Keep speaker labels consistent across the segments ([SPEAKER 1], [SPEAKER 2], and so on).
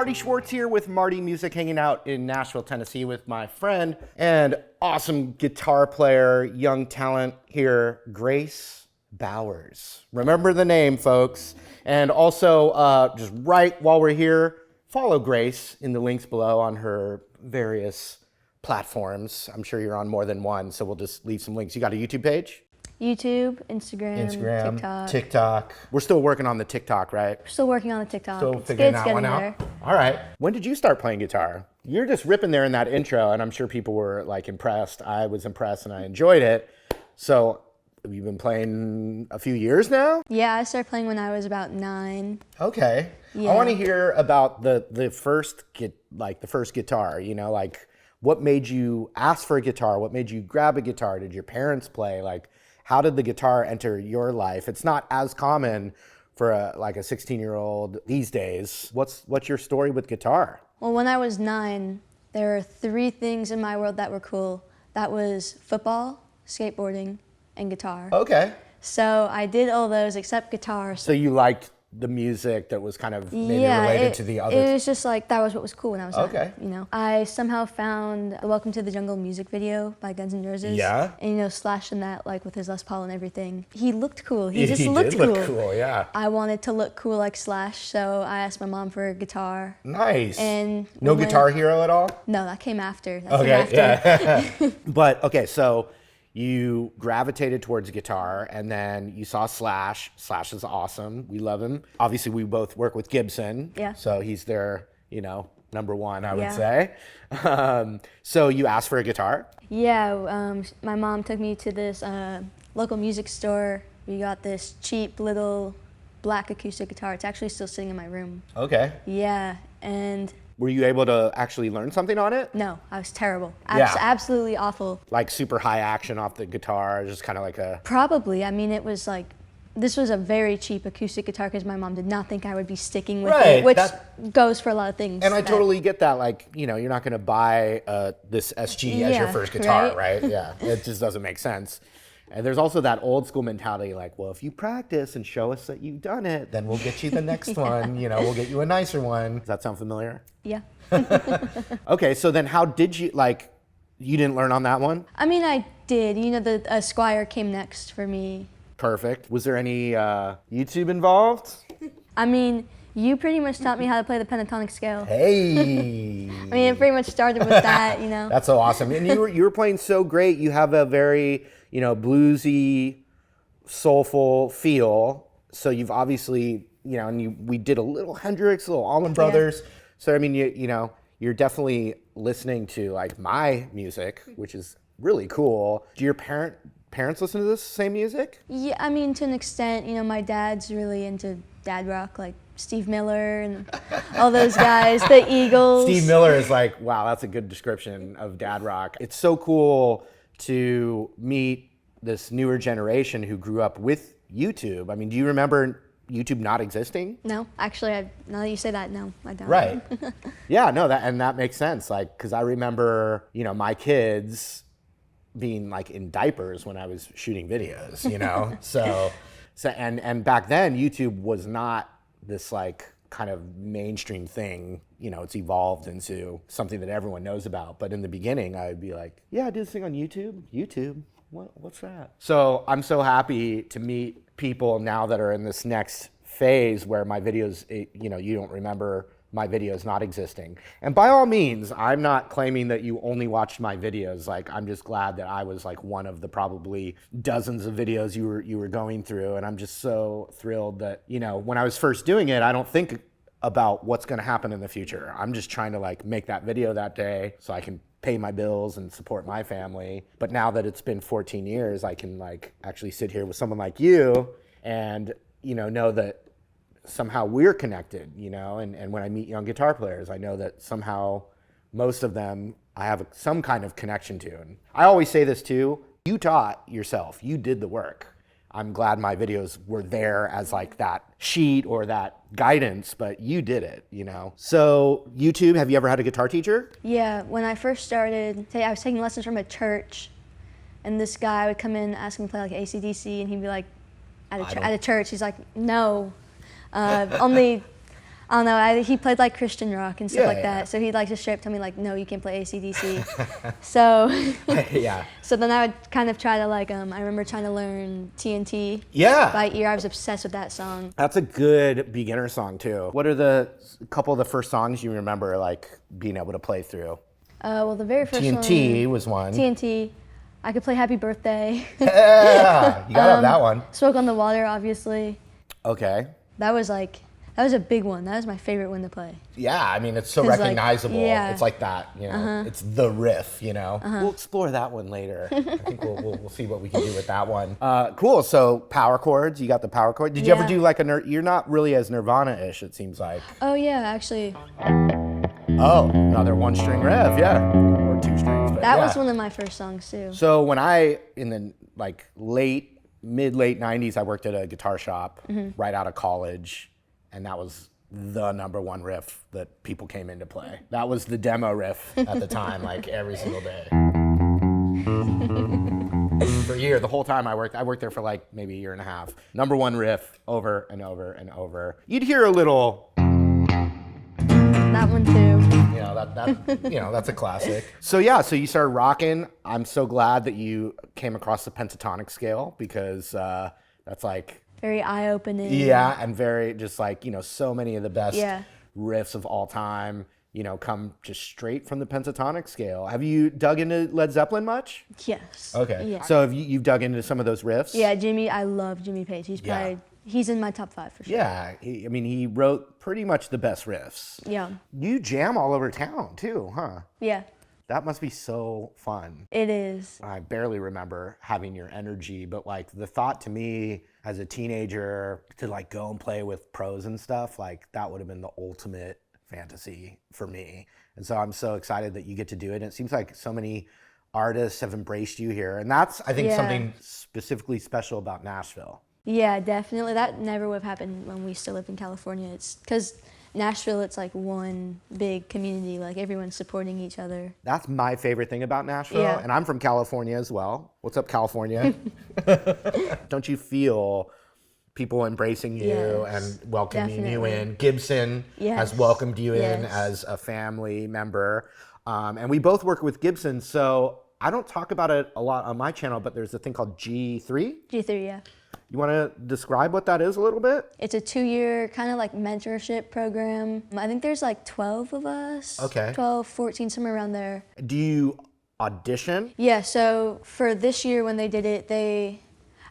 [SPEAKER 1] Marty Schwartz here with Marty Music, hanging out in Nashville, Tennessee with my friend and awesome guitar player, young talent here, Grace Bowers. Remember the name, folks. And also, just right while we're here, follow Grace in the links below on her various platforms. I'm sure you're on more than one, so we'll just leave some links. You got a YouTube page?
[SPEAKER 2] YouTube, Instagram,
[SPEAKER 1] TikTok. We're still working on the TikTok, right?
[SPEAKER 2] We're still working on the TikTok.
[SPEAKER 1] Still figuring that one out. All right. When did you start playing guitar? You're just ripping there in that intro, and I'm sure people were like impressed. I was impressed, and I enjoyed it. So, have you been playing a few years now?
[SPEAKER 2] Yeah, I started playing when I was about 9.
[SPEAKER 1] Okay. Yeah. I want to hear about the first guitar. You know, like what made you ask for a guitar? What made you grab a guitar? Did your parents play? Like, how did the guitar enter your life? It's not as common for a 16-year-old these days. What's your story with guitar?
[SPEAKER 2] Well, when I was 9, there were 3 things in my world that were cool. That was football, skateboarding, and guitar.
[SPEAKER 1] Okay.
[SPEAKER 2] So I did all those except guitar.
[SPEAKER 1] So you liked the music that was kind of maybe related to the other?
[SPEAKER 2] It was just like, that was what was cool when I was 9,
[SPEAKER 1] okay.
[SPEAKER 2] You know. I somehow found the Welcome to the Jungle music video by Guns N' Roses.
[SPEAKER 1] Yeah.
[SPEAKER 2] And, you know, Slash in that, like, with his Les Paul and everything. He looked cool. He just
[SPEAKER 1] did
[SPEAKER 2] looked cool.
[SPEAKER 1] Look cool, yeah.
[SPEAKER 2] I wanted to look cool like Slash, so I asked my mom for a guitar.
[SPEAKER 1] Nice.
[SPEAKER 2] And
[SPEAKER 1] no Guitar Hero at all?
[SPEAKER 2] No, that came after.
[SPEAKER 1] Yeah. But, okay, so you gravitated towards guitar, and then you saw Slash. Slash is awesome. We love him. Obviously, we both work with Gibson.
[SPEAKER 2] Yeah.
[SPEAKER 1] So he's their, number one, I would say. So you asked for a guitar?
[SPEAKER 2] Yeah. My mom took me to this local music store. We got this cheap little black acoustic guitar. It's actually still sitting in my room.
[SPEAKER 1] Okay.
[SPEAKER 2] Yeah. And
[SPEAKER 1] were you able to actually learn something on it?
[SPEAKER 2] no, I was terrible.
[SPEAKER 1] Absolutely
[SPEAKER 2] awful.
[SPEAKER 1] Like super high action off the guitar, just kind of like a...
[SPEAKER 2] Probably. I mean, it was like, this was a very cheap acoustic guitar because my mom did not think I would be sticking with it, which goes for a lot of things.
[SPEAKER 1] And I totally get that. Like, you're not going to buy this SG as your first guitar, right? Yeah, it just doesn't make sense. And there's also that old school mentality, like, well, if you practice and show us that you've done it, then we'll get you the next one. We'll get you a nicer one. Does that sound familiar?
[SPEAKER 2] Yeah.
[SPEAKER 1] Okay, so then how did you, you didn't learn on that one?
[SPEAKER 2] I mean, I did. The Squire came next for me.
[SPEAKER 1] Perfect. Was there any YouTube involved?
[SPEAKER 2] I mean, you pretty much taught me how to play the pentatonic scale.
[SPEAKER 1] Hey.
[SPEAKER 2] I mean, it pretty much started with that,
[SPEAKER 1] That's so awesome. And you were playing so great. You have a very, bluesy, soulful feel. So you've obviously, we did a little Hendrix, a little Allman Brothers. Yeah. So, I mean, you're definitely listening to my music, which is really cool. Do your parents listen to this same music?
[SPEAKER 2] Yeah, I mean, to an extent. My dad's really into dad rock, like Steve Miller and all those guys, the Eagles.
[SPEAKER 1] Steve Miller is wow, that's a good description of dad rock. It's so cool to meet this newer generation who grew up with YouTube. I mean, do you remember YouTube not existing?
[SPEAKER 2] No, actually, now that you say that, no, I don't.
[SPEAKER 1] Right. Yeah, no, that makes sense. Because I remember, my kids being in diapers when I was shooting videos, so and back then YouTube was not this kind of mainstream thing. It's evolved into something that everyone knows about. But in the beginning, I'd be like, yeah, I did this thing on YouTube. YouTube, what's that? So I'm so happy to meet people now that are in this next phase where my videos, you don't remember my videos not existing. And by all means, I'm not claiming that you only watched my videos. I'm just glad that I was one of the probably dozens of videos you were going through. And I'm just so thrilled that, when I was first doing it, I don't think about what's gonna happen in the future. I'm just trying to make that video that day so I can pay my bills and support my family. But now that it's been 14 years, I can actually sit here with someone like you and, know that somehow we're connected, and when I meet young guitar players, I know that somehow most of them I have some kind of connection to. And I always say this too, you taught yourself, you did the work. I'm glad my videos were there as that sheet or that guidance, but you did it, So YouTube, have you ever had a guitar teacher?
[SPEAKER 2] Yeah, when I first started, I was taking lessons from a church, and this guy would come in asking me to play AC/DC, and he'd be like, at a church, he's like, no. Only I don't know. He played like Christian rock and stuff
[SPEAKER 1] Yeah,
[SPEAKER 2] like
[SPEAKER 1] yeah.
[SPEAKER 2] that. So he'd like just straight up tell me like, no, you can't play AC/DC. So
[SPEAKER 1] Yeah.
[SPEAKER 2] so then I would kind of try to like I remember trying to learn TNT
[SPEAKER 1] Yeah.
[SPEAKER 2] by ear. I was obsessed with that song.
[SPEAKER 1] That's a good beginner song too. What are the couple of the first songs you remember like being able to play through?
[SPEAKER 2] Well, the very first
[SPEAKER 1] TNT
[SPEAKER 2] one,
[SPEAKER 1] was one.
[SPEAKER 2] TNT. I could play Happy Birthday.
[SPEAKER 1] Yeah, you gotta have that one.
[SPEAKER 2] Smoke on the Water, obviously.
[SPEAKER 1] Okay.
[SPEAKER 2] That was a big one. That was my favorite one to play.
[SPEAKER 1] Yeah, I mean, it's so
[SPEAKER 2] 'Cause, like,
[SPEAKER 1] recognizable.
[SPEAKER 2] yeah.
[SPEAKER 1] It's like that, you know, it's the riff, you know. We'll explore that one later. I think we'll see what we can do with that one. Cool, so power chords, you got the power chord. Did you ever
[SPEAKER 2] Yeah.
[SPEAKER 1] do like you're not really as Nirvana-ish, it seems like.
[SPEAKER 2] Oh yeah, actually,
[SPEAKER 1] Oh, another one string riff, yeah. Or two strings, but
[SPEAKER 2] that
[SPEAKER 1] yeah.
[SPEAKER 2] was one of my first songs too.
[SPEAKER 1] So when in the like mid-late 90s, I worked at a guitar shop right out of college, and that was the number one riff that people came in to play. That was the demo riff at the time, like every single day. For a year, the whole time I worked there for like maybe a year and a half. Number one riff over and over and over. You'd hear a little,
[SPEAKER 2] That one too.
[SPEAKER 1] you know, that that's a classic. So yeah, so you started rocking. I'm so glad that you came across the pentatonic scale because that's like,
[SPEAKER 2] Very eye-opening.
[SPEAKER 1] yeah, and very just like, you know, so many of the best
[SPEAKER 2] Yeah.
[SPEAKER 1] riffs of all time, you know, come just straight from the pentatonic scale. Have you dug into Led Zeppelin much?
[SPEAKER 2] Yes.
[SPEAKER 1] Okay.
[SPEAKER 2] Yeah.
[SPEAKER 1] So have you've dug into some of those riffs?
[SPEAKER 2] Yeah, I love Jimmy Page. He's in my top 5 for sure.
[SPEAKER 1] Yeah, he wrote pretty much the best riffs.
[SPEAKER 2] Yeah.
[SPEAKER 1] You jam all over town too, huh?
[SPEAKER 2] Yeah.
[SPEAKER 1] That must be so fun.
[SPEAKER 2] It is.
[SPEAKER 1] I barely remember having your energy, but like the thought to me as a teenager to like go and play with pros and stuff, like that would have been the ultimate fantasy for me. And so I'm so excited that you get to do it. And it seems like so many artists have embraced you here. And that's, I think,
[SPEAKER 2] Yeah.
[SPEAKER 1] something specifically special about Nashville.
[SPEAKER 2] Yeah, definitely. That never would have happened when we still lived in California. It's because Nashville, it's like one big community, like everyone's supporting each other.
[SPEAKER 1] That's my favorite thing about Nashville.
[SPEAKER 2] Yeah.
[SPEAKER 1] And I'm from California as well. What's up, California? Don't you feel people embracing you
[SPEAKER 2] Yes,
[SPEAKER 1] and welcoming you
[SPEAKER 2] definitely.
[SPEAKER 1] in? Gibson has
[SPEAKER 2] Yes,
[SPEAKER 1] welcomed you in
[SPEAKER 2] yes.
[SPEAKER 1] as a family member. And we both work with Gibson. So I don't talk about it a lot on my channel, but there's a thing called G3.
[SPEAKER 2] G3, yeah.
[SPEAKER 1] You want to describe what that is a little bit?
[SPEAKER 2] It's a 2-year kind of like mentorship program. I think there's like 12 of us.
[SPEAKER 1] Okay.
[SPEAKER 2] 12, 14, somewhere around there.
[SPEAKER 1] Do you audition?
[SPEAKER 2] Yeah, so for this year when they did it,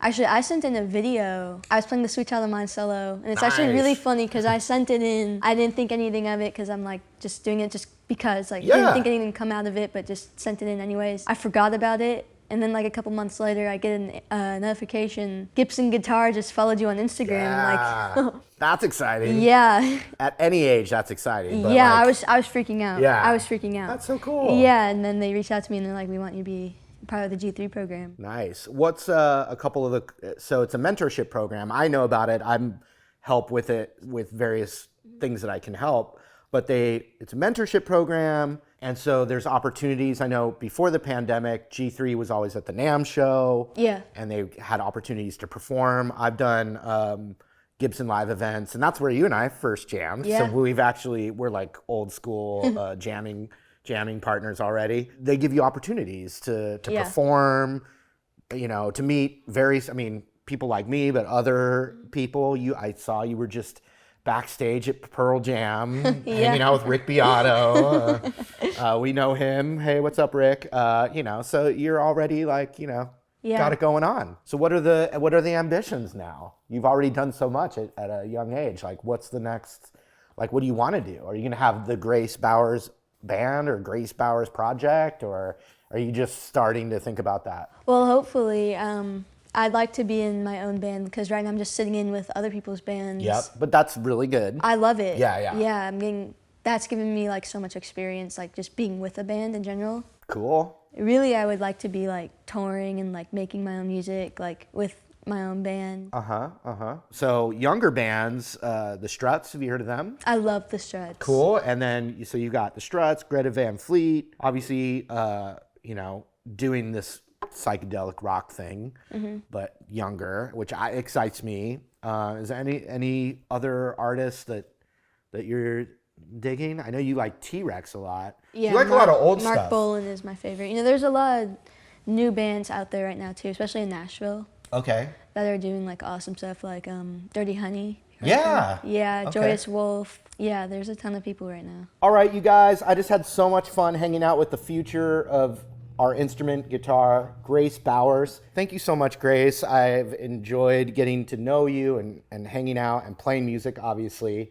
[SPEAKER 2] I sent in a video. I was playing the Sweet Child of Mine solo, and it's actually really
[SPEAKER 1] Nice.
[SPEAKER 2] funny because I sent it in. I didn't think anything of it because I'm like just doing it just because, like,
[SPEAKER 1] Yeah.
[SPEAKER 2] didn't think anything would come out of it, but just sent it in anyways. I forgot about it, and then like a couple months later, I get a notification. Gibson Guitar just followed you on Instagram.
[SPEAKER 1] Yeah. That's exciting.
[SPEAKER 2] Like, yeah,
[SPEAKER 1] At any age, that's exciting. But
[SPEAKER 2] yeah.
[SPEAKER 1] like,
[SPEAKER 2] I was freaking out.
[SPEAKER 1] Yeah.
[SPEAKER 2] I was freaking out.
[SPEAKER 1] That's so cool.
[SPEAKER 2] Yeah, and then they reached out to me and they're like, we want you to be part of the G3 program.
[SPEAKER 1] Nice. What's a couple of so it's a mentorship program. I know about it. I'm help with it with various things that I can help, but it's a mentorship program. And so there's opportunities. I know before the pandemic, G3 was always at the NAMM show.
[SPEAKER 2] Yeah.
[SPEAKER 1] And they had opportunities to perform. I've done Gibson Live events, and that's where you and I first jammed.
[SPEAKER 2] Yeah.
[SPEAKER 1] So we're like old school jamming partners already. They give you opportunities to
[SPEAKER 2] Yeah.
[SPEAKER 1] perform, you know, to meet people like me, but other people. I saw you were just backstage at Pearl Jam, hanging out with Rick Beato. We know him. Hey, what's up, Rick? You know, so you're already like, you know,
[SPEAKER 2] Yeah.
[SPEAKER 1] got it going on. So what are the ambitions now? You've already done so much at a young age. Like, what's the next? Like, what do you want to do? Are you gonna have the Grace Bowers band or Grace Bowers project, or are you just starting to think about that?
[SPEAKER 2] Well, hopefully, I'd like to be in my own band because right now I'm just sitting in with other people's bands.
[SPEAKER 1] Yep, but that's really good.
[SPEAKER 2] I love it.
[SPEAKER 1] Yeah.
[SPEAKER 2] Yeah, that's given me like so much experience, like just being with a band in general.
[SPEAKER 1] Cool.
[SPEAKER 2] Really, I would like to be like touring and like making my own music, like with my own band.
[SPEAKER 1] So younger bands, the Struts, have you heard of them?
[SPEAKER 2] I love the Struts.
[SPEAKER 1] Cool. And then, so you got the Struts, Greta Van Fleet, obviously, you know, doing this psychedelic rock thing, but younger, which excites me. Is there any other artists that that you're digging? I know you like T-Rex a lot.
[SPEAKER 2] Yeah,
[SPEAKER 1] You like a lot of old
[SPEAKER 2] Mark
[SPEAKER 1] stuff.
[SPEAKER 2] Bolan is my favorite. You know, there's a lot of new bands out there right now too, especially in Nashville,
[SPEAKER 1] Okay.
[SPEAKER 2] that are doing like awesome stuff, like Dirty Honey.
[SPEAKER 1] Yeah.
[SPEAKER 2] Yeah,
[SPEAKER 1] Okay.
[SPEAKER 2] Joyous Wolf. Yeah, there's a ton of people right now.
[SPEAKER 1] All right, you guys, I just had so much fun hanging out with the future of our instrument guitar, Grace Bowers. Thank you so much, Grace. I've enjoyed getting to know you and hanging out and playing music, obviously.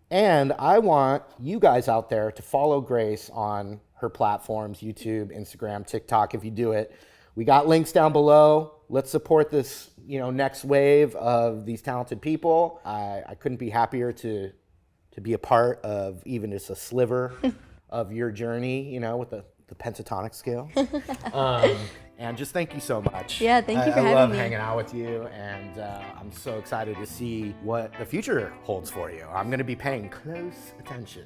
[SPEAKER 1] And I want you guys out there to follow Grace on her platforms, YouTube, Instagram, TikTok, if you do it. We got links down below. Let's support this, next wave of these talented people. I couldn't be happier to be a part of even just a sliver of your journey, with the pentatonic scale. And just thank you so much.
[SPEAKER 2] Yeah, thank you for having me.
[SPEAKER 1] I love hanging out with you, and I'm so excited to see what the future holds for you. I'm going to be paying close attention.